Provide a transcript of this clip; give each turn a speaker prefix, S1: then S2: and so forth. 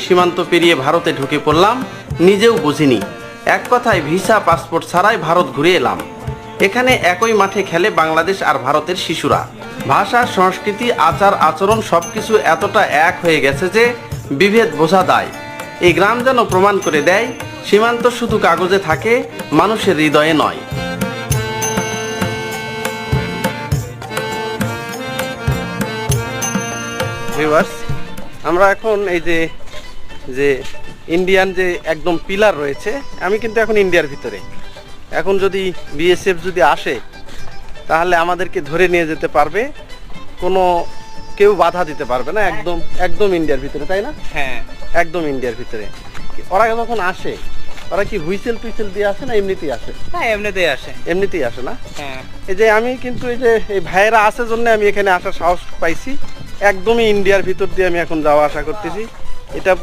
S1: সীমান্ত পেরিয়ে ভারতে ঢুকে পড়লাম, নিজেও বুঝিনি। এক কথায় ভিসা পাসপোর্ট ছাড়াই ভারত ঘুরে এলাম। এখানে একই মাঠে খেলে বাংলাদেশ আর ভারতের শিশুরা। ভাষা, সংস্কৃতি, আচার আচরণ সবকিছু এতটা এক হয়ে গেছে যে বিভেদ বোঝা দায়। এই গ্রাম যেন প্রমাণ করে দেয়, সীমান্ত শুধু কাগজে থাকে, মানুষের হৃদয়ে নয়। ভিউয়ার্স, আমরা এখন এই যে ইন্ডিয়ান যে একদম পিলার রয়েছে, আমি কিন্তু এখন ইন্ডিয়ার ভিতরে। এখন যদি বিএসএফ যদি আসে তাহলে আমাদেরকে ধরে নিয়ে যেতে পারবে, কোনো কেউ বাধা দিতে পারবে না। একদম একদম ইন্ডিয়ার ভিতরে, তাই না?
S2: হ্যাঁ,
S1: একদম ইন্ডিয়ার ভিতরে। ওরা যখন আসে, ওরা কি হুইসেল টুইসেল দিয়ে আসে না এমনিতেই আসে?
S2: না এমনিতেই আসে।
S1: এমনিতেই আসে না?
S2: হ্যাঁ,
S1: এই যে আমি কিন্তু এই যে এই ভাইয়েরা আছে জন্য আমি এখানে আসার সাহস পাইছি। একদমই ইন্ডিয়ার ভিতর দিয়ে আমি এখন যাওয়া আসা করতেছি। এটা